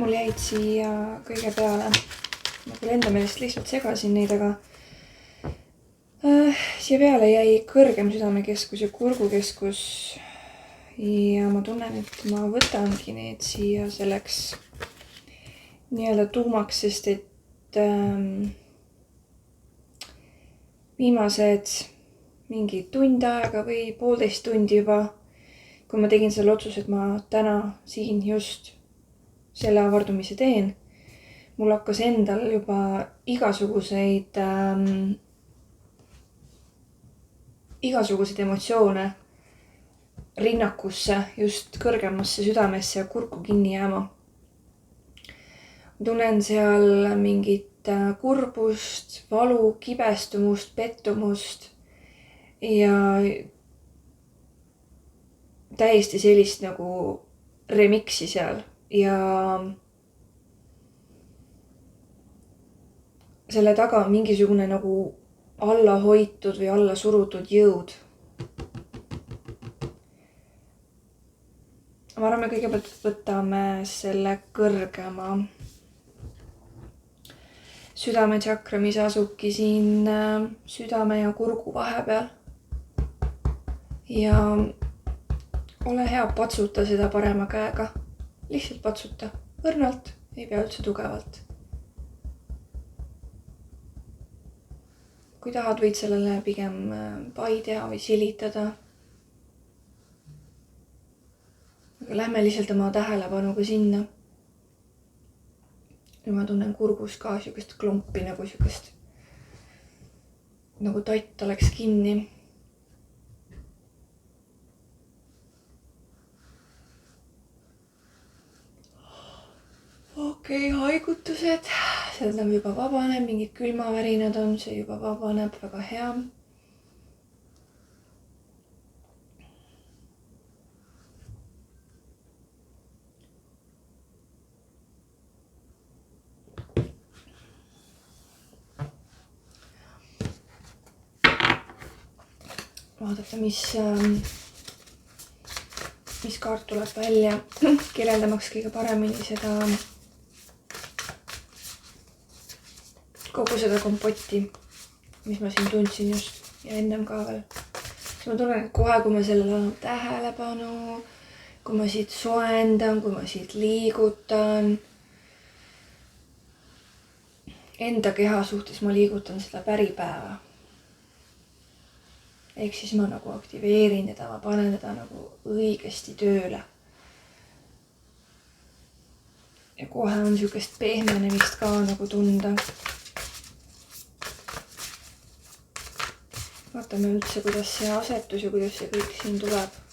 mul jäid siia kõige peale. Ma küll enda meelest lihtsalt segasin neid, aga siia peale jäi kõrgem südamekeskus ja kurgukeskus. Ja ma tunnen, et ma võtangi need siia selleks nii-öelda tuumaks, sest et viimased mingi tund aega või 1,5 tundi juba, kui ma tegin selle otsuse, et ma täna siin just selle avardumise teen, mul hakkas endal juba igasuguseid emotsioone rinnakusse, just kõrgemasse südamesse ja kurku kinni jääma. Tunnen seal mingit kurbust, valu, kibestumust, pettumust ja täiesti sellist nagu remiksi seal ja selle taga on mingisugune nagu alla hoitud või alla surutud jõud. Ma arvan, me kõigepealt võtame selle kõrgema südametšakra, mis asubki siin südame ja kurgu vahepeal. Ja ole hea, patsuta seda parema käega. Lihtsalt patsuta. Õrnalt, ei pea üldse tugevalt. Kui tahad, võid sellele pigem pai teha või silitada. Aga lähme lihtsalt oma tähelepanuga sinna. Ja ma tunnen kurgus ka siukest klompi, nagu siukest nagu tatt oleks kinni. Okei, haigutused. Sealt on juba vabaneb, mingid külmavärinad on, see juba vabaneb, väga hea. Vaadata, mis kaart tuleb välja, kirjeldamaks kõige paremini seda kogu seda kompotti, mis ma siin tundsin just ja ennem ka veel. Siis ma tunnen, et kohe, kui ma sellele annan tähelepanu, kui ma siit soendan, kui ma siit liigutan, enda keha suhtes ma liigutan seda päripäeva. Ehk siis ma nagu aktiveerin teda, ma panen teda nagu õigesti tööle. Ja kohe on siukest pehmenemist ka nagu tunda. Vaatame üldse, kuidas see asetus ja kuidas see kõik siin tuleb.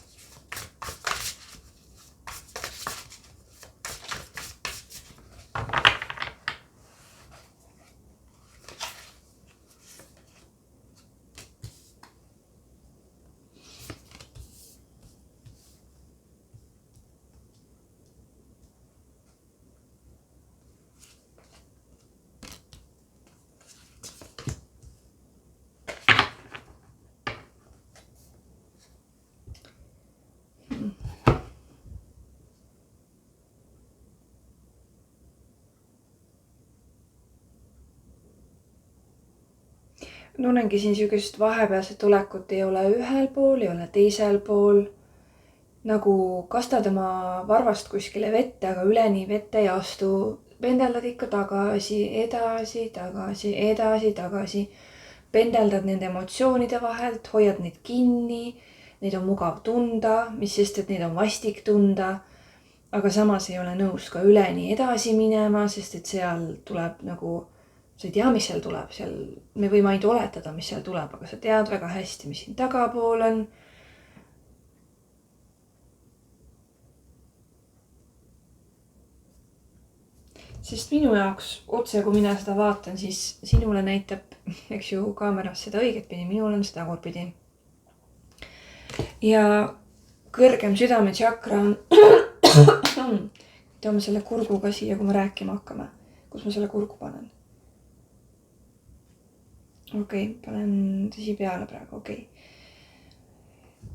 Tunnengi siin siukest vahepealset olekut, ei ole ühel pool, ei ole teisel pool. Nagu kastad oma varvast kuskile vette, aga üleni vette ei astu. Pendeldad ikka tagasi, edasi, tagasi, edasi, tagasi. Pendeldad nende emotsioonide vahelt, hoiad neid kinni. Neid on mugav tunda, mis sest, et neid on vastik tunda. Aga samas ei ole nõus ka üleni edasi minema, sest et seal tuleb nagu... Sa ei tea, mis seal tuleb. Me võime ainult oletada, mis seal tuleb, aga sa tead väga hästi, mis siin tagapool on. Sest minu jaoks, otse kui mina seda vaatan, siis sinule näitab, eks ju, kaameras seda õiget pidi, minul on seda tagurpidi. Ja kõrgem südametšakra on... Toome selle kurgu ka siia, kui me rääkima hakkame. Kus ma selle kurgu panen? Okei, panen tõsi peale praegu, okei.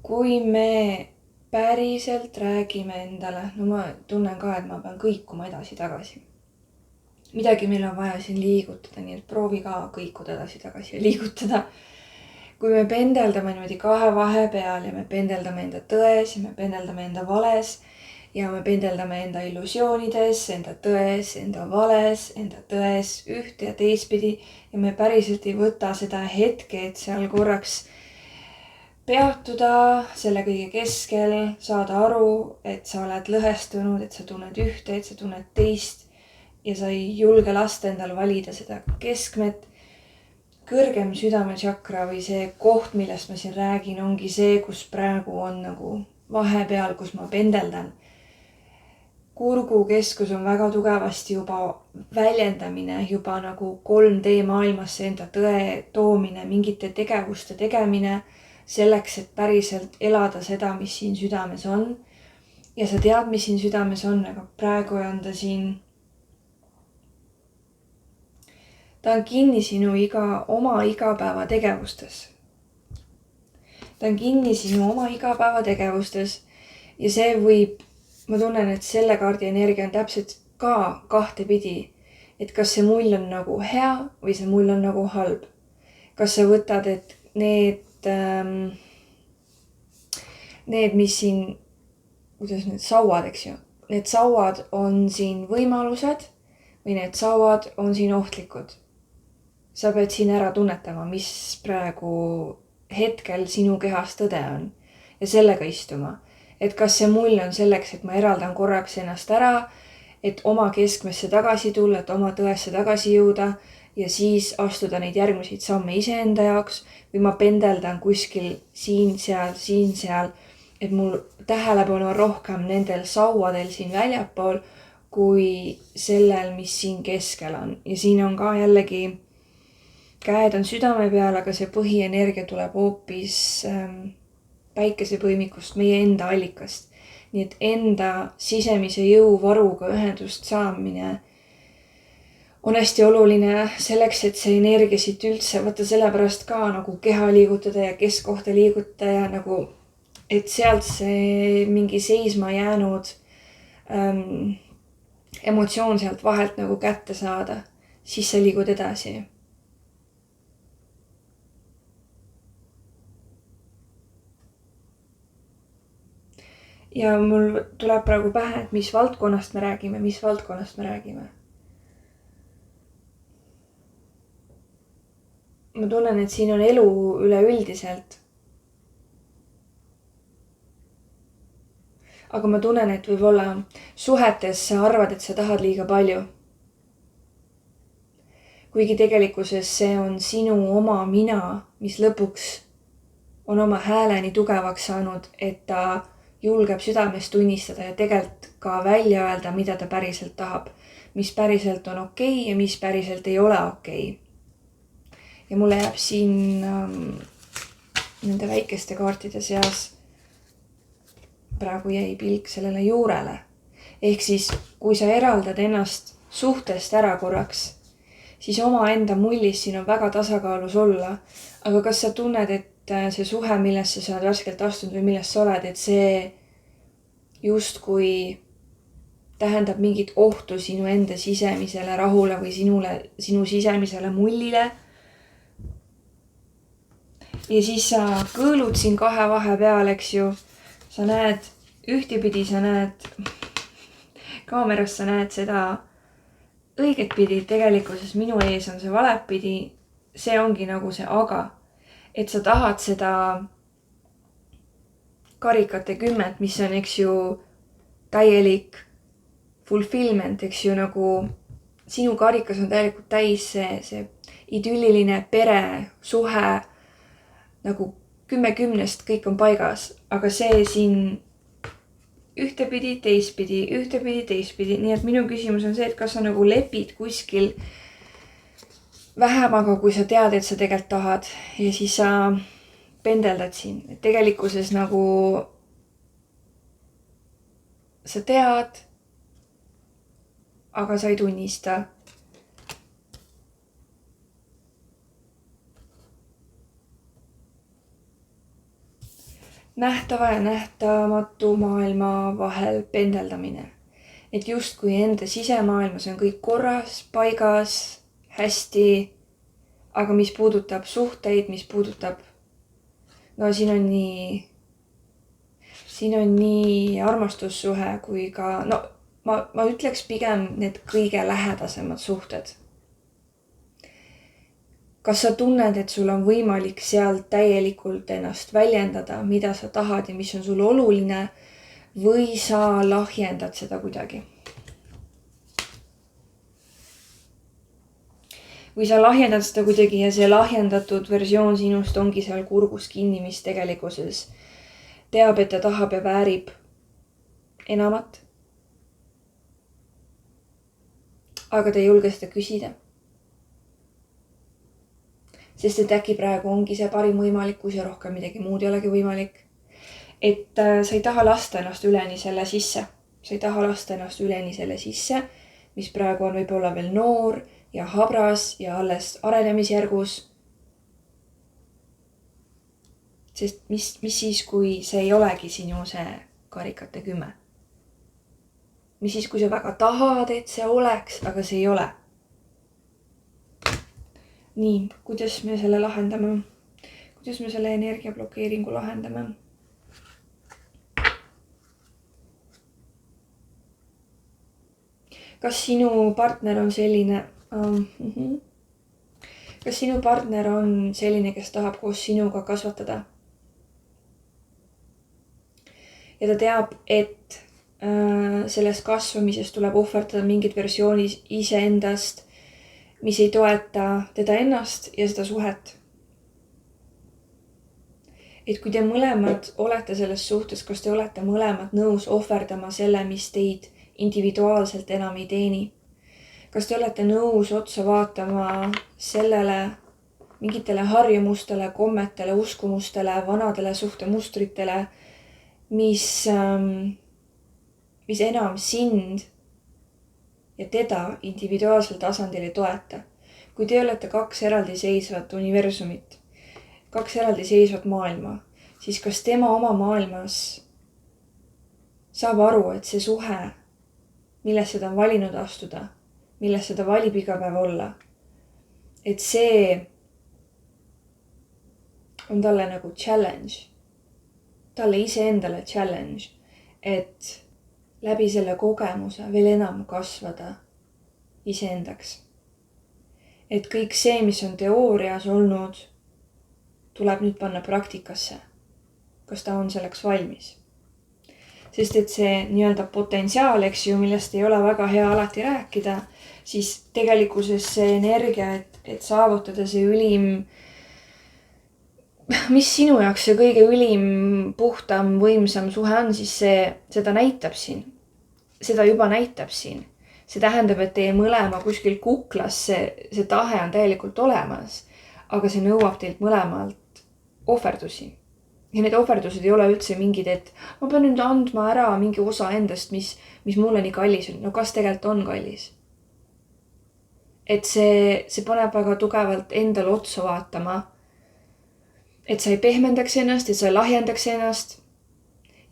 Kui me päriselt räägime endale. No ma tunnen ka, et ma pean kõikuma edasi-tagasi. Midagi meil on vaja siin liigutada, nii et proovi ka kõikuda edasi-tagasi ja liigutada. Kui me pendeldame niimoodi kahe vahe peal ja me pendeldame enda tões ja me pendeldame enda vales ja me pendeldame enda illusioonides, enda tões, enda vales, enda tões ühte ja teistpidi ja me päriselt ei võta seda hetke, et seal korraks peatuda selle kõige keskel, saada aru, et sa oled lõhestunud, et sa tunned ühte, et sa tunned teist ja sa ei julge lasta endal valida seda keskmet. Kõrgem südametšakra või see koht, millest ma siin räägin, ongi see, kus praegu on nagu vahepeal, kus ma pendeldan. Kurgu keskus on väga tugevasti juba väljendamine, juba nagu 3D maailmasse enda tõe toomine, mingite tegevuste tegemine selleks, et päriselt elada seda, mis siin südames on. Ja sa tead, mis siin südames on, aga praegu on ta siin. Ta on kinni sinu oma igapäeva tegevustes. Ta on kinni sinu oma igapäeva tegevustes ja see võib, ma tunnen, et selle kaardi energia on täpselt ka kahte pidi. Et kas see mull on nagu hea või see mull on nagu halb. Kas sa võtad, et need, mis siin, kuidas need sauad, eks ju. Need sauad on siin võimalused või need sauad on siin ohtlikud. Sa pead siin ära tunnetama, mis praegu hetkel sinu kehas tõde on ja sellega istuma. Et kas see mull on selleks, et ma eraldan korraks ennast ära, et oma keskmesse tagasi tulla, et oma tõesse tagasi jõuda ja siis astuda neid järgmiseid samme iseenda jaoks või ma pendeldan kuskil siin, seal, et mul tähelepanu on rohkem nendel sauadel siin väljapool kui sellel, mis siin keskel on. Ja siin on ka jällegi käed on südame peal, aga see põhienergia tuleb hoopis päikesepõimikust, meie enda allikast. Nii et enda sisemise jõuvaruga ühendust saamine on hästi oluline selleks, et see energia siit üldse, vaata sellepärast ka nagu keha liigutada ja keskkohta liigutada ja nagu, et sealt see mingi seisma jäänud emotsioon sealt vahelt nagu kätte saada, siis sa liigud edasi. Ja mul tuleb praegu pähe, et mis valdkonnast me räägime. Ma tunnen, et siin on elu üleüldiselt. Aga ma tunnen, et võib-olla suhetes sa arvad, et sa tahad liiga palju. Kuigi tegelikkuses see on sinu oma mina, mis lõpuks on oma hääle nii tugevaks saanud, et ta julgeb südames tunnistada ja tegelikult ka välja öelda, mida ta päriselt tahab. Mis päriselt on okei ja mis päriselt ei ole okei. Ja mulle jääb siin nende väikeste kaartide seas praegu jäi pilk sellele juurele. Ehk siis, kui sa eraldad ennast suhtest ära korraks, siis oma enda mullis siin on väga tasakaalus olla. Aga kas sa tunned, et see suhe, millesse sa oled värskelt astunud või millest sa oled, et see justkui tähendab mingit ohtu sinu enda sisemisele rahule või sinu sisemisele mullile. Ja siis sa kõõlud siin kahe vahe peal, eks ju. Sa näed ühtepidi, sa näed kaameras, sa näed seda õiget pidi. Tegelikkuses minu ees on see valepidi. See ongi nagu see aga. Et sa tahad seda karikate 10, mis on, eks ju, täielik fulfillment, eks ju, nagu sinu karikas on täielikult täis see idülliline pere, suhe, nagu 10-10 kõik on paigas, aga see siin ühtepidi, teistpidi, nii et minu küsimus on see, et kas sa nagu lepid kuskil vähemaga, kui sa tead, et sa tegelikult tahad ja siis sa pendeldad siin. Et tegelikkuses nagu sa tead, aga sa ei tunnista. nähtava ja nähtamatu maailma vahel pendeldamine. Et justkui enda sisemaailmas on kõik korras, paigas, hästi, aga mis puudutab suhteid, mis puudutab, no siin on nii armastussuhe kui ka, no ma ütleks pigem need kõige lähedasemad suhted. Kas sa tunned, et sul on võimalik seal täielikult ennast väljendada, mida sa tahad ja mis on sul oluline, või sa lahjendad seda kuidagi? Või sa lahjendad seda kuidagi ja see lahjendatud versioon sinust ongi seal kurgus kinni, mis tegelikkuses teab, et ta tahab ja väärib enamat. Aga ta ei julge seda küsida. Sest et äkki praegu ongi see parim võimalikkus ja rohkem midagi muud ei olegi võimalik. Et sa ei taha lasta ennast üleni selle sisse. Sa ei taha lasta ennast üleni selle sisse, mis praegu on võib-olla veel noor ja habras ja alles arenemisjärgus. Sest mis siis, kui see ei olegi sinu see karikate 10? Mis siis, kui sa väga tahad, et see oleks, aga see ei ole? Nii, kuidas me selle lahendame? Kuidas me selle energiablokeeringu lahendame? Kas sinu partner on selline, Kas sinu partner on selline, kes tahab koos sinuga kasvatada? Ja ta teab, et sellest kasvamisest tuleb ohverdada mingid versioonid iseendast, mis ei toeta teda ennast ja seda suhet. Et kui te mõlemad olete selles suhtes, kas te olete mõlemad nõus ohverdama selle, mis teid individuaalselt enam ei teeni? Kas te olete nõus otsa vaatama sellele mingitele harjumustele, kommetele, uskumustele, vanadele suhtemustritele, mis enam sind ja teda individuaalsel tasandil ei toeta? Kui te olete kaks eraldiseisvat universumit, kaks eraldiseisvat maailma, siis kas tema oma maailmas saab aru, et see suhe, millesse ta on valinud astuda, millesse ta valib iga päev olla, et see on talle nagu challenge, talle iseendale challenge, et läbi selle kogemuse veel enam kasvada iseendaks. Et kõik see, mis on teoorias olnud, tuleb nüüd panna praktikasse. Kas ta on selleks valmis? Sest et see nii-öelda potentsiaal, eks ju, millest ei ole väga hea alati rääkida, siis tegelikkuses see energia, et saavutada see ülim, mis sinu jaoks see kõige ülim, puhtam, võimsam suhe on, siis seda näitab siin. Seda juba näitab siin. See tähendab, et teie mõlema kuskil kuklas see tahe on täielikult olemas, aga see nõuab teilt mõlemalt ohverdusi. Ja need ohverdused ei ole üldse mingid, et ma pean nüüd andma ära mingi osa endast, mis mulle nii kallis on. No kas tegelikult on kallis? Et see paneb väga tugevalt endale otsa vaatama, et sa ei pehmendaks ennast, et sa ei lahjendaks ennast.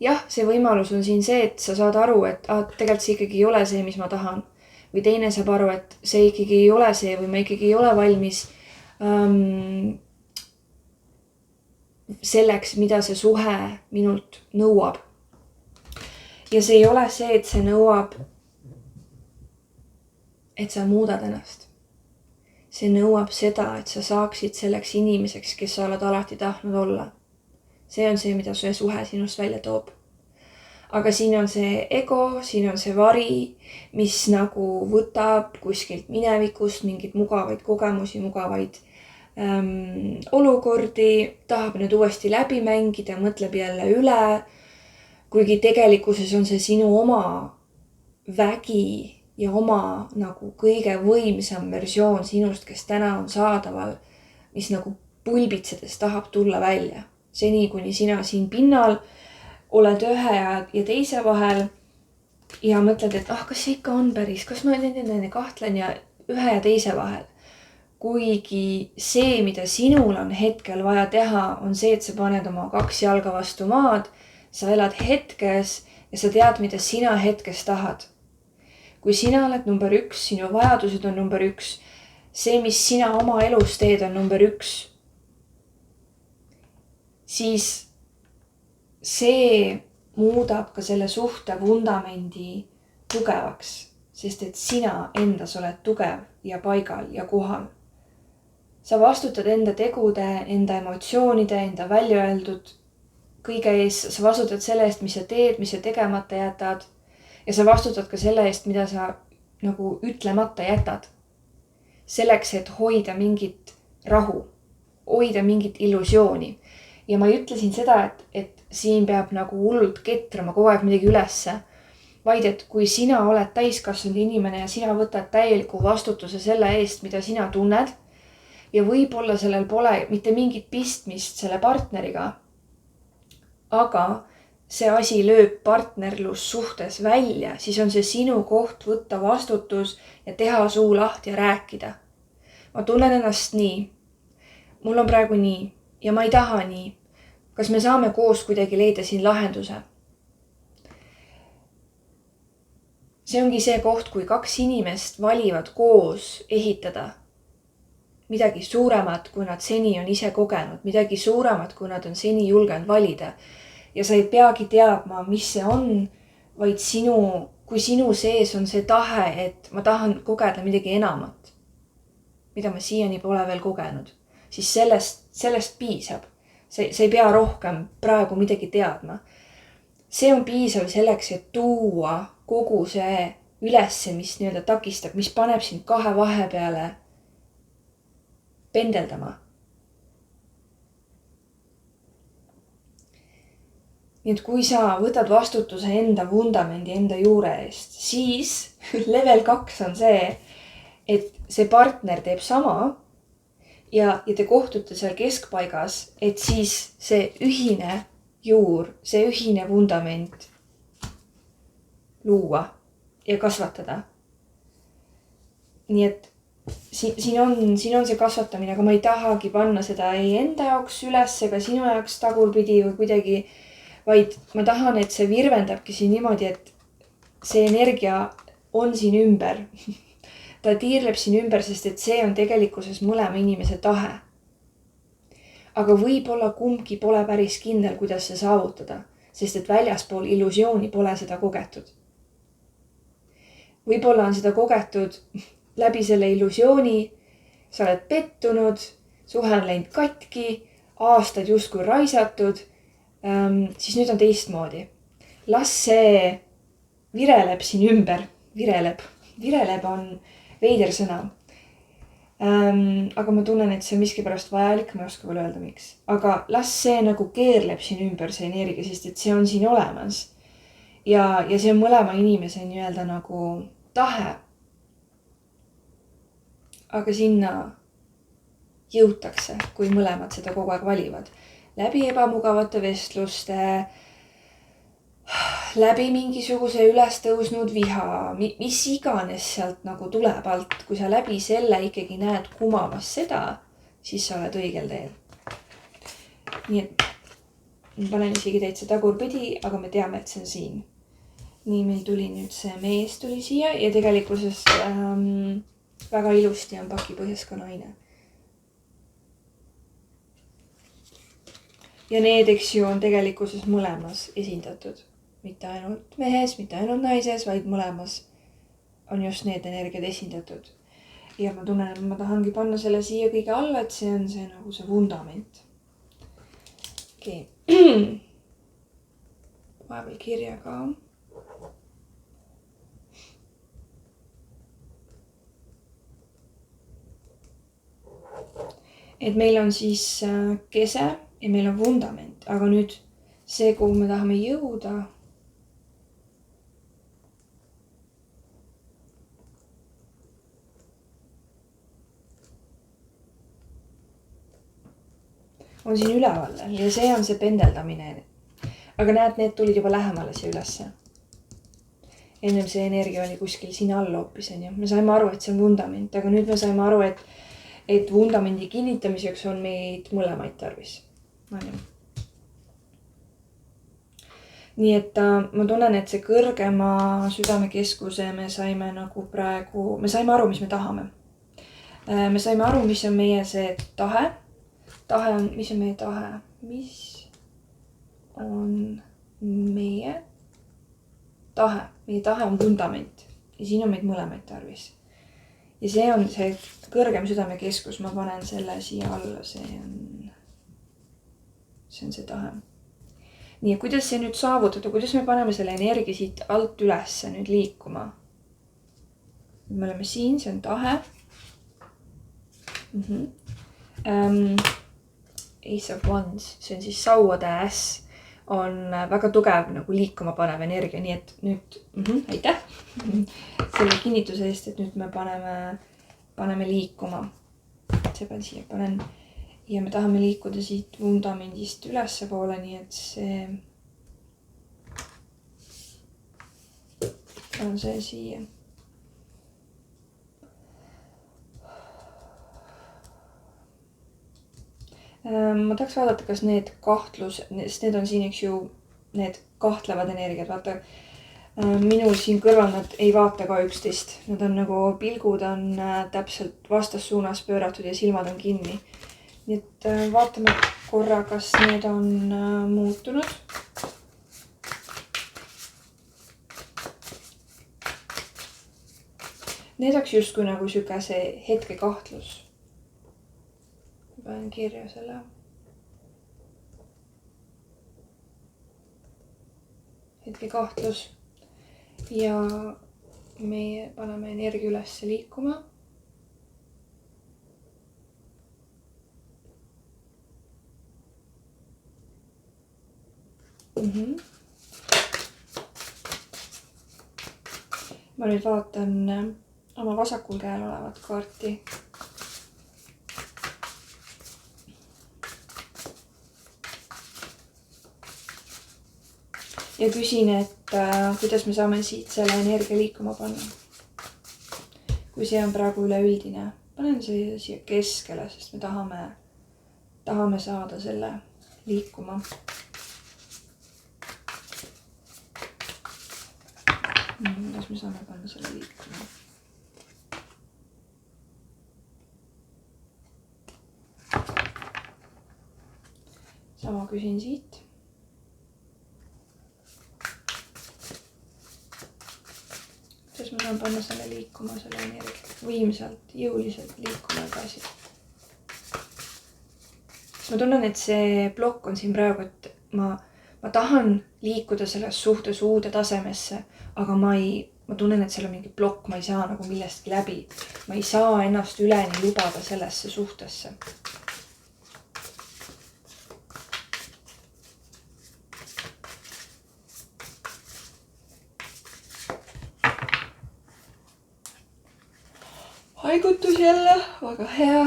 Jah, see võimalus on siin see, et sa saad aru, et tegelikult see ikkagi ei ole see, mis ma tahan. Või teine saab aru, et see ikkagi ei ole see või ma ikkagi ei ole valmis selleks, mida see suhe minult nõuab. Ja see ei ole see, et see nõuab, et sa muudad ennast. See nõuab seda, et sa saaksid selleks inimeseks, kes sa oled alati tahtnud olla. See on see, mida see suhe sinust välja toob. Aga siin on see ego, siin on see vari, mis nagu võtab kuskilt minevikust mingid mugavaid kogemusi, mugavaid olukordi, tahab need uuesti läbi mängida, mõtleb jälle üle. Kuigi tegelikkuses on see sinu oma vägi ja oma nagu kõige võimsam versioon sinust, kes täna on saadaval, mis nagu pulbitsedes tahab tulla välja. Seni, kuni sina siin pinnal oled ühe ja teise vahel ja mõtled, et kas see ikka on päris, kas ma kahtlen ja ühe ja teise vahel. kuigi see, mida sinul on hetkel vaja teha, on see, et sa paned oma 2 jalga vastu maad, sa elad hetkes ja sa tead, mida sina hetkes tahad. Kui sina oled number 1, sinu vajadused on number 1, see, mis sina oma elus teed, on number 1, siis see muudab ka selle suhte vundamendi tugevaks, sest et sina endas oled tugev ja paigal ja kohal. Sa vastutad enda tegude, enda emotsioonide, enda välja öeldud kõige eest. Sa vastutad selle eest, mis sa teed, mis sa tegemata jätad. Ja sa vastutad ka selle eest, mida sa nagu ütlemata jätad. Selleks, et hoida mingit rahu, hoida mingit illusiooni. Ja ma ei ütle siin seda, et siin peab nagu hullult ketrama kogu aeg midagi ülesse. Vaid, et kui sina oled täiskasvanud inimene ja sina võtad täieliku vastutuse selle eest, mida sina tunned, ja võib-olla sellel pole mitte mingit pistmist selle partneriga, aga see asi lööb partnerlussuhtes välja, siis on see sinu koht võtta vastutus ja teha suu lahti ja rääkida. Ma tunnen ennast nii. Mul on praegu nii ja ma ei taha nii. Kas me saame koos kuidagi leida siin lahenduse? See ongi see koht, kui 2 inimest valivad koos ehitada midagi suuremat, kui nad seni on ise kogenud, midagi suuremat, kui nad on seni julgenud valida. Ja sa ei peagi teadma, mis see on, vaid kui sinu sees on see tahe, et ma tahan kogeda midagi enamat, mida ma siiani pole veel kogenud, siis sellest piisab. Sa ei pea rohkem praegu midagi teadma. See on piisav selleks, et tuua kogu see ülesse, mis nii-öelda takistab, mis paneb sind 2 vahe peale pendeldama. Nii et kui sa võtad vastutuse enda vundamendi enda juure eest, siis level 2 on see, et see partner teeb sama ja te kohtute seal keskpaigas, et siis see ühine juur, see ühine vundament luua ja kasvatada. Nii et siin on see kasvatamine, aga ma ei tahagi panna seda ei enda jaoks üles ega sinu jaoks tagurpidi või kuidagi, vaid ma tahan, et see virvendabki siin niimoodi, et see energia on siin ümber. Ta tiirleb siin ümber, sest et see on tegelikkuses mõlema inimese tahe. Aga võib-olla kumbki pole päris kindel, kuidas see saavutada, sest et väljaspool illusiooni pole seda kogetud. Võib-olla on seda kogetud läbi selle illusiooni, sa oled pettunud, suhe on läinud katki, aastad justkui raisatud, siis nüüd on teistmoodi. Las see vireleb siin ümber, vireleb on veider sõna. Aga ma tunnen, et see on miskipärast vajalik, ma ei oska veel öelda miks. Aga las see nagu keerleb siin ümber see energia, sest et see on siin olemas. Ja see on mõlema inimese nii-öelda nagu tahe. Aga sinna jõutakse, kui mõlemad seda kogu aeg valivad. Läbi ebamugavate vestluste, läbi mingisuguse ülestõusnud viha, mis iganes sealt nagu tuleb alt. Kui sa läbi selle ikkagi näed kumamas seda, siis sa oled õigel teel. Nii et ma panen isegi täitsa tagurpidi, aga me teame, et see on siin. Nii meil tuli nüüd see mees tuli siia ja tegelikkuses väga ilusti on paki põhjas ka naine. Ja need, eks ju, on tegelikkuses mõlemas esindatud. Mitte ainult mehes, mitte ainult naises, vaid mõlemas on just need energiad esindatud. Ja ma tunnen, et ma tahangi panna selle siia kõige alla, et see on see nagu see vundament. Okei. Vahepeal kirja ka. Et meil on siis kese ja meil on vundament, aga nüüd see, kuhu me tahame jõuda, on siin üleval ja see on see pendeldamine. Aga näed, need tulid juba lähemale siia ülesse. Ennem see energia oli kuskil siin all hoopis. Me saime aru, et see on vundament, aga nüüd me saime aru, et vundamendi kinnitamiseks on meid mõlemaid tarvis. Nii et ma tunnen, et see kõrgema südamekeskuse me saime nagu praegu, me saime aru, mis me tahame. Me saime aru, mis on meie see tahe. Mis on meie tahe? Mis on meie tahe? Meie tahe on vundament ja siin on meid mõlemaid tarvis. Ja see on see kõrgem südamekeskus, ma panen selle siia alla, see on see tahe. Nii, kuidas see nüüd saavutada, kuidas me paneme selle energia siit alt ülesse nüüd liikuma? Me oleme siin, see on tahe. Ace of Wands, see on siis sauade äss, on väga tugev nagu liikuma panev energia, nii et nüüd, aitäh selle kinnituse eest, et nüüd me paneme liikuma. See pean siia panen. Ja me tahame liikuda siit vundamendist ülesse poole, nii et see on see siia. Ma tahaks vaadata, kas need sest need on siin, eks ju, need kahtlevad energiad. Vaata, minul siin kõrval nad ei vaata ka üksteist. Nad on nagu pilgud on täpselt vastassuunas pööratud ja silmad on kinni. Nii et vaatame korra, kas need on muutunud. Need oleks justkui nagu süke see hetke kahtlus. Panen kirja selle. Hetke kahtlus. Ja meie paneme energia üles liikuma. Ma nüüd vaatan oma vasakul käel olevat kaarti. Ja küsin, et kuidas me saame siit selle energia liikuma panna. Kui see on praegu üleüldine, panen see siia keskele, sest me tahame saada selle liikuma. Kuidas me saame panna selle liikuma? Sama küsin siit. Kuidas ma saan panna selle liikuma, selle energia võimsalt, jõuliselt liikuma edasi? Sest ma tunnen, et see plokk on siin praegu, et ma tahan liikuda selles suhtes uude tasemesse, aga ma tunnen, et seal on mingi plokk, ma ei saa nagu millestki läbi. Ma ei saa ennast üleni lubada sellesse suhtesse. Haigutus jälle, väga hea.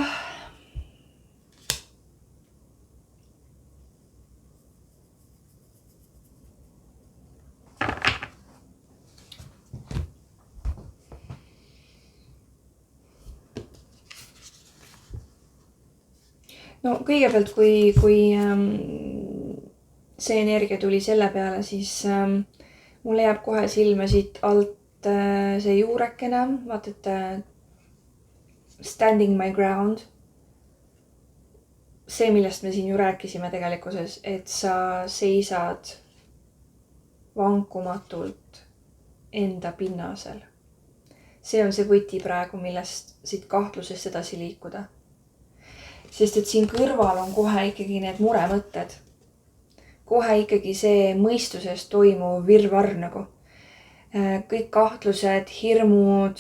No kõigepealt, kui see energia tuli selle peale, siis mulle jääb kohe silma siit alt see juurekene, vaatate standing my ground. See, millest me siin ju rääkisime tegelikkuses, et sa seisad vankumatult enda pinnasel. See on see võti praegu, millest siit kahtlusest edasi liikuda. Sest et siin kõrval on kohe ikkagi need muremõtted. Kohe ikkagi see mõistuses toimuv virvarr nagu. Kõik kahtlused, hirmud.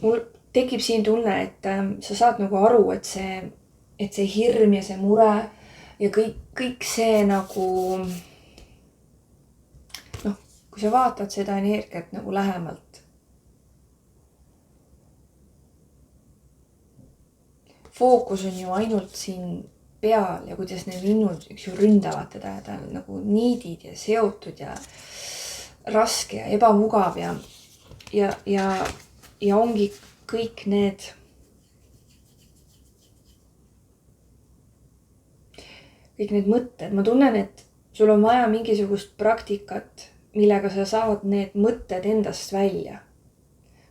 Mul tekib siin tunne, et sa saad nagu aru, et see hirm ja see mure ja kõik see nagu, kui sa vaatad seda energiat nagu lähemalt, fookus on ju ainult siin peal ja kuidas need linnud ründavad teda ja ta on nagu niidid ja seotud ja raske ja ebamugav ja ongi kõik need kõik need mõtted, ma tunnen, et sul on vaja mingisugust praktikat, millega sa saad need mõtted endast välja.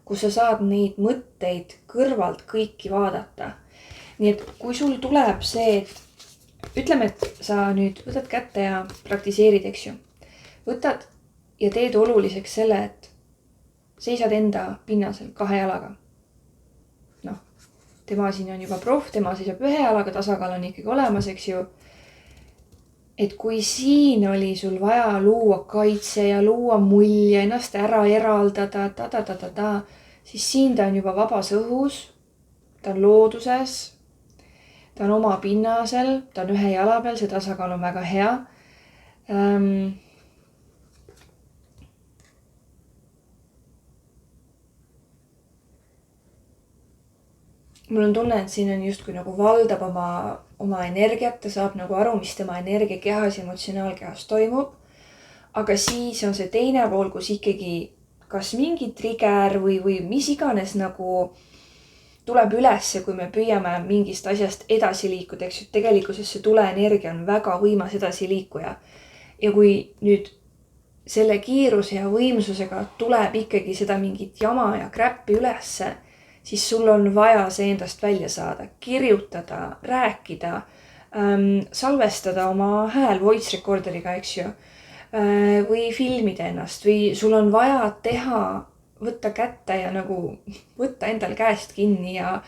Kus sa saad neid mõtteid kõrvalt kõiki vaadata. Nii et kui sul tuleb see, et ütleme, et sa nüüd võtad kätte ja praktiseerid, eks ju. Võtad ja teed oluliseks selle, et seisad enda pinnasel 2 jalaga. Noh, tema siin on juba proff, tema seisab 1 jalaga, tasakaal on ikkagi olemas, eks ju. Et kui siin oli sul vaja luua kaitse ja luua mulje, ennast ära eraldada, siis siin ta on juba vabas õhus, ta on looduses, ta on oma pinnasel, ta on 1 jala peal, see tasakaal on väga hea. Mul on tunne, et siin on justkui nagu valdab oma energiat, ta saab nagu aru, mis tema energiakehas ja emotsionaalkehas toimub. Aga siis on see teine pool, kus ikkagi kas mingi trigger või mis iganes nagu tuleb ülesse, kui me püüame mingist asjast edasi liikuda, eks ju, tegelikkuses see tuleenergia on väga võimas edasi liikuja. Ja kui nüüd selle kiiruse ja võimsusega tuleb ikkagi seda mingit jama ja kräppi ülesse, siis sul on vaja see endast välja saada, kirjutada, rääkida, salvestada oma hääl voice recorderiga, eks ju, või filmida ennast või sul on vaja teha, võtta kätte ja nagu võtta endal käest kinni ja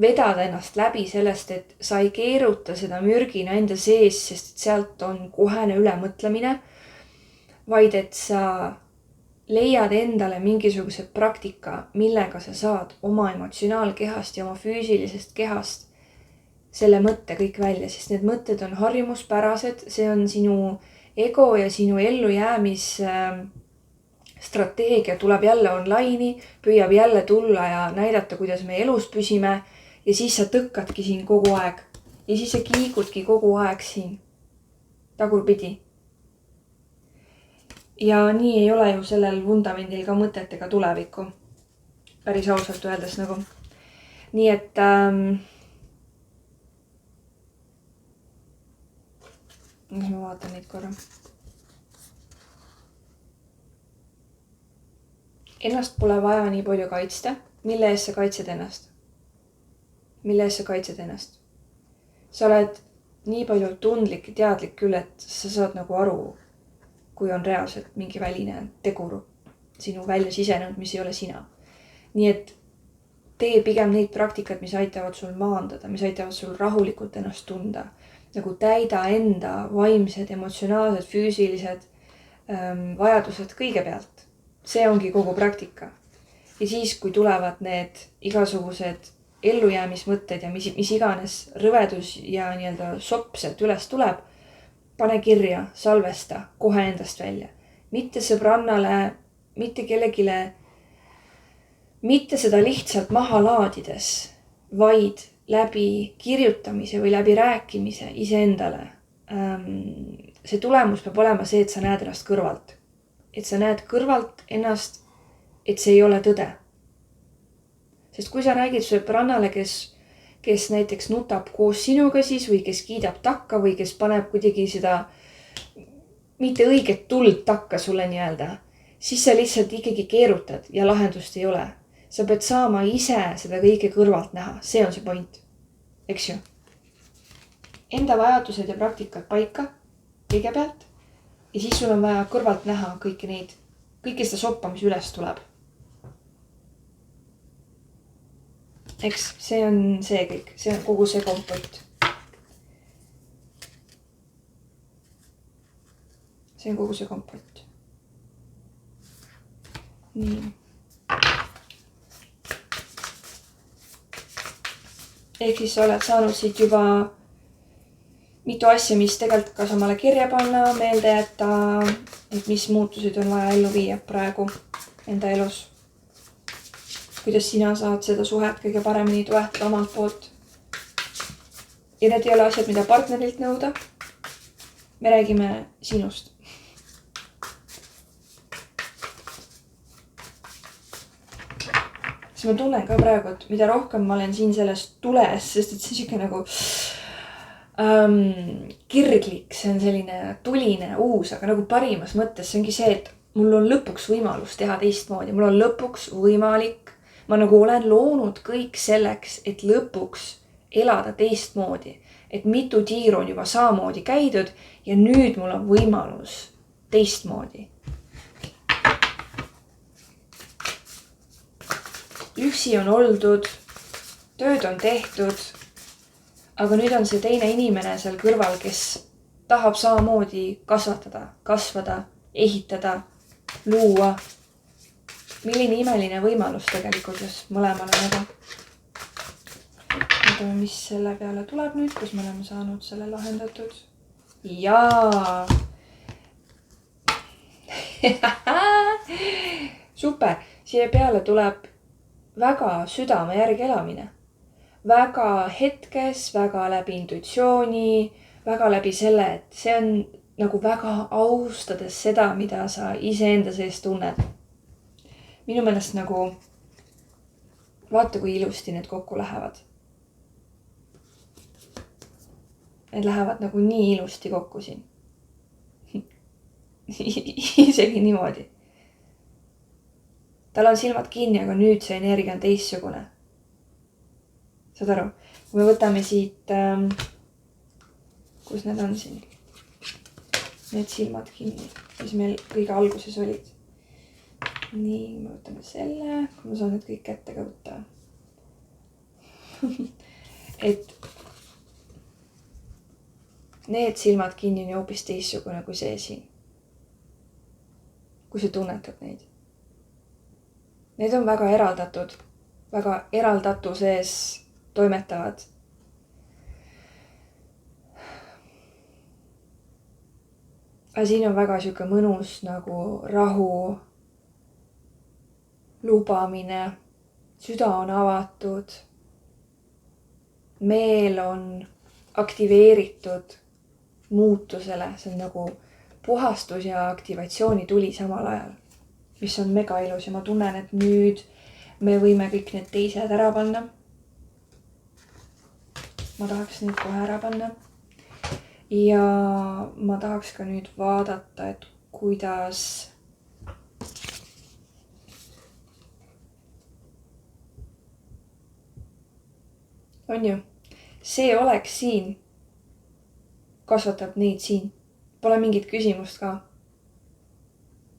vedada ennast läbi sellest, et sa ei keeruta seda mürgina enda sees, sest sealt on kohene ülemõtlemine, vaid et sa leiad endale mingisuguse praktika, millega sa saad oma emotsionaalkehast ja oma füüsilisest kehast selle mõtte kõik välja, sest need mõtted on harjumuspärased, see on sinu ego ja sinu ellujäämis strateegia tuleb jälle online'i, püüab jälle tulla ja näidata, kuidas me elus püsime ja siis sa tõkkadki siin kogu aeg ja siis sa kiigudki kogu aeg siin tagurpidi. Ja nii ei ole ju sellel vundamendil ka mõtet ega tulevikku. Päris ausalt öeldes nagu. Nii et ma vaatan neid korra. Ennast pole vaja nii palju kaitsta. Mille eest sa kaitsed ennast? Mille eest sa kaitsed ennast? Sa oled nii palju tundlik ja teadlik küll, et sa saad nagu aru, kui on reaalselt mingi väline tegur sinu välja sisenenud, mis ei ole sina. Nii et tee pigem neid praktikat, mis aitavad sul maandada, mis aitavad sul rahulikult ennast tunda. Nagu täida enda vaimsed, emotsionaalsed, füüsilised vajadused kõigepealt. See ongi kogu praktika. Ja siis, kui tulevad need igasugused ellujäämismõtted ja mis iganes rõvedus ja nii-öelda sopselt üles tuleb, pane kirja, salvesta, kohe endast välja. Mitte sõbrannale, mitte kellegile, mitte seda lihtsalt maha laadides, vaid läbi kirjutamise või läbi rääkimise iseendale. See tulemus peab olema see, et sa näed ennast kõrvalt. Et sa näed kõrvalt ennast, et see ei ole tõde. Sest kui sa räägid sõbrannale, kes näiteks nutab koos sinuga siis või kes kiidab takka või kes paneb kuidagi seda mitte õiget tuld takka sulle nii-öelda, siis sa lihtsalt ikkagi keerutad ja lahendust ei ole. Sa pead saama ise seda kõige kõrvalt näha. See on see point. Eks ju? Enda vajadused ja praktikad paika kõigepealt ja siis sul on vaja kõrvalt näha kõike seda soppa, mis üles tuleb. Eks, see on see kõik. See on kogu see kompott. See on kogu see kompott. Nii. Ehk siis sa oled saanud siit juba mitu asja, mis tegelikult ka samale kirja panna, meelde jätta, et mis muutusid on vaja ellu viia praegu enda elus. Kuidas sina saad seda suhet kõige paremini toetada omalt poolt. Ja need ei ole asjad, mida partnerilt nõuda. Me räägime sinust. Siis ma tunnen ka praegu, et mida rohkem ma olen siin selles tules, sest et see on siuke nagu kirglik, see on selline tuline, uus, aga nagu parimas mõttes see ongi see, et mul on lõpuks võimalus teha teistmoodi, mul on lõpuks võimalik, ma nagu olen loonud kõik selleks, et lõpuks elada teistmoodi, et mitu tiiru on juba samamoodi käidud ja nüüd mul on võimalus teistmoodi. Üksi on oldud, tööd on tehtud, aga nüüd on see teine inimene seal kõrval, kes tahab samamoodi kasvada, ehitada, luua. Milline imeline võimalus tegelikult just mõlemale näha. Mõtleme, mis selle peale tuleb nüüd, kus me oleme saanud selle lahendatud. Jaa! Super! Siia peale tuleb väga südame järgi elamine. Väga hetkes, väga läbi intuitsiooni, väga läbi selle, et see on nagu väga austades seda, mida sa iseenda sees tunned. Minu meelest nagu, vaata kui ilusti need kokku lähevad. Need lähevad nagu nii ilusti kokku siin. Isegi niimoodi. Tal on silmad kinni, aga nüüd see energia on teistsugune. Saad aru? Kui me võtame siit, kus need on siin? Need silmad kinni, mis meil kõige alguses olid. Nii, me võtame selle, kui ma saan need kõik kätte ka võtta. Et need silmad kinni on hoopis teistsugune kui see siin. Kui sa tunnetad neid. Need on väga eraldatu sees toimetavad. Aga siin on väga siuke mõnus nagu rahu, lubamine, süda on avatud, meel on aktiveeritud muutusele, see on nagu puhastus ja aktivatsiooni tuli samal ajal, mis on mega ilus ja ma tunnen, et nüüd me võime kõik need teised ära panna. Ma tahaks nüüd kohe ära panna. Ja ma tahaks ka nüüd vaadata, et kuidas on ju, see oleks siin kasvatab neid siin. Pole mingit küsimust ka.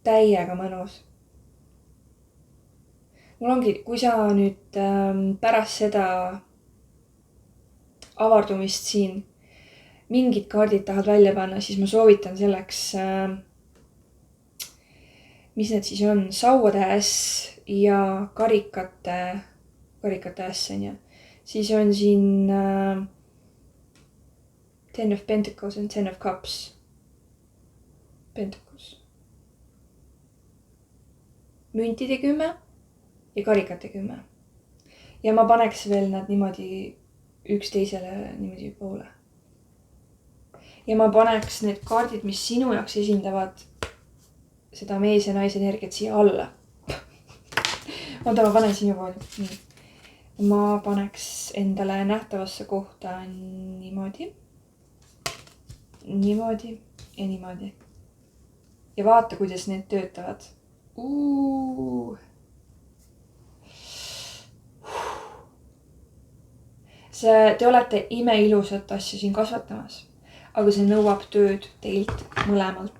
Täiega mõnus. Mul ongi, kui sa nüüd pärast seda avardumist siin mingid kaardid tahad välja panna, siis ma soovitan selleks, mis need siis on, sauade äss ja karikate äss on ju. Siis on siin Ten of Pentacles and Ten of Cups. Pentacles. Müntide 10 ja karikate 10. Ja ma paneks veel nad niimoodi üksteisele niimoodi poole. Ja ma paneks need kaardid, mis sinu jaoks esindavad seda mees ja naise energiat siia alla. Oota, ma panen sinu poole. Nii. Ma paneks endale nähtavasse kohta niimoodi. Niimoodi ja niimoodi. Ja vaata, kuidas need töötavad. Te olete imeilusat asja siin kasvatamas, aga see nõuab tööd teilt mõlemalt.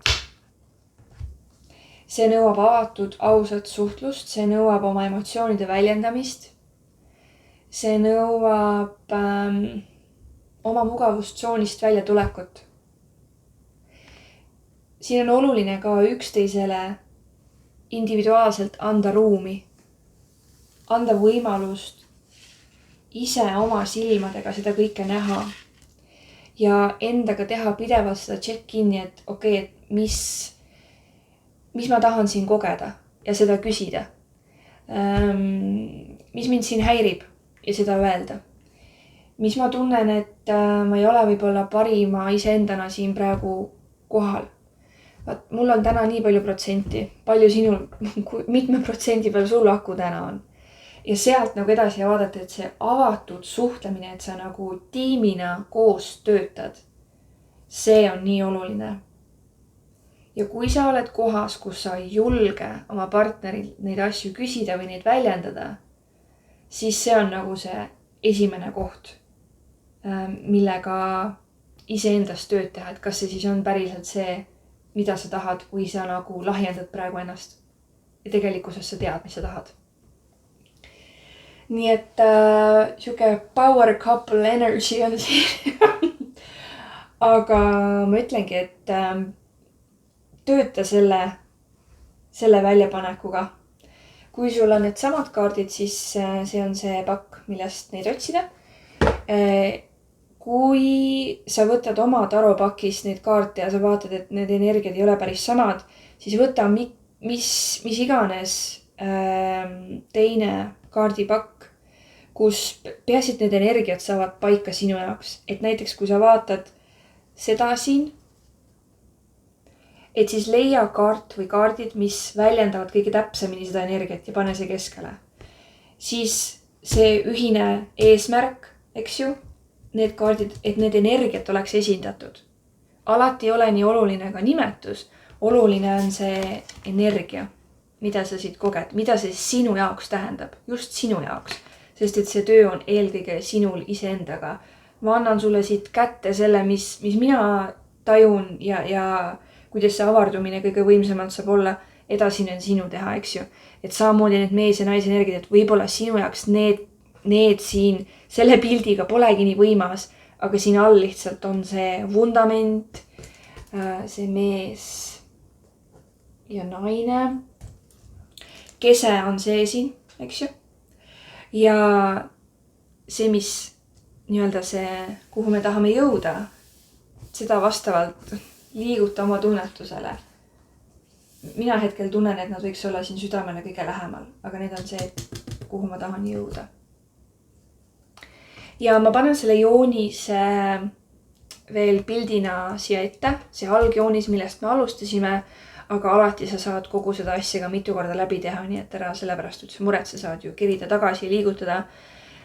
See nõuab avatud, ausat suhtlust, see nõuab oma emotsioonide väljendamist. See nõuab oma mugavustsoonist välja tulekut. Siin on oluline ka üksteisele individuaalselt anda ruumi, anda võimalust ise oma silmadega seda kõike näha ja endaga teha pidevalt seda check-in'i, et okei, et mis ma tahan siin kogeda ja seda küsida. Mis mind siin häirib ja seda öelda. Mis ma tunnen, et ma ei ole võib-olla parima iseendana siin praegu kohal. Mul on täna nii palju protsenti, palju sinul, mitme protsendi peal sul aku täna on. ja sealt nagu edasi vaadata, et see avatud suhtlemine, et sa nagu tiimina koos töötad. See on nii oluline. Ja kui sa oled kohas, kus sa ei julge oma partnerilt neid asju küsida või neid väljendada, siis see on nagu see esimene koht, millega iseendast tööd teha, et kas see siis on päriselt see, mida sa tahad, või sa nagu lahjendad praegu ennast. Ja tegelikkuses sa tead, mis sa tahad. Nii et siuke power couple energy on siin. Aga ma ütlengi, et tööta selle väljapanekuga. Kui sul on need samad kaardid, siis see on see pakk, millest neid otsida. Kui sa võtad oma taropakist neid kaarte ja sa vaatad, et need energiad ei ole päris samad, siis võta mis iganes teine kaardipakk, kus peaasi, et need energiat saavad paika sinu jaoks. Et näiteks, kui sa vaatad seda siin, et siis leia kaart või kaardid, mis väljendavad kõige täpsemini seda energiat ja pane see keskele. Siis see ühine eesmärk, eks ju, need kaardid, et need energiat oleks esindatud. Alati ei ole nii oluline ka nimetus. Oluline on see energia, mida sa siit koged, mida see sinu jaoks tähendab, just sinu jaoks. Sest et see töö on eelkõige sinul iseendaga. Ma annan sulle siit kätte selle, mis mina tajun ja kuidas see avardumine kõige võimsamalt saab olla, edasine on sinu teha, eks ju. Et samamoodi need mees ja naise energiat, et võib-olla sinu jaoks need siin selle pildiga polegi nii võimas, aga siin all lihtsalt on see vundament, see mees ja naine. Kese on see siin, eks ju. Ja see, mis nii-öelda see, kuhu me tahame jõuda, seda vastavalt liiguta oma tunnetusele. Mina hetkel tunnen, et nad võiks olla siin südamele kõige lähemal, aga need on see, kuhu ma tahan jõuda. Ja ma panen selle joonise veel pildina siia ette, see algjoonis, millest me alustasime, aga alati sa saad kogu seda asja ka mitu korda läbi teha, nii et ära sellepärast üldse muret, sa saad ju kerida tagasi ja liigutada.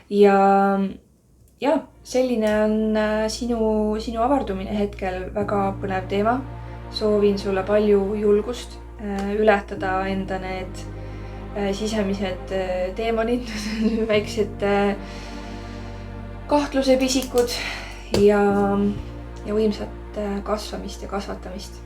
Ja selline on sinu avardumine hetkel, väga põnev teema. Soovin sulle palju julgust ületada enda need sisemised teemonid, väiksed kahtluse pisikud ja võimsat kasvamist ja kasvatamist.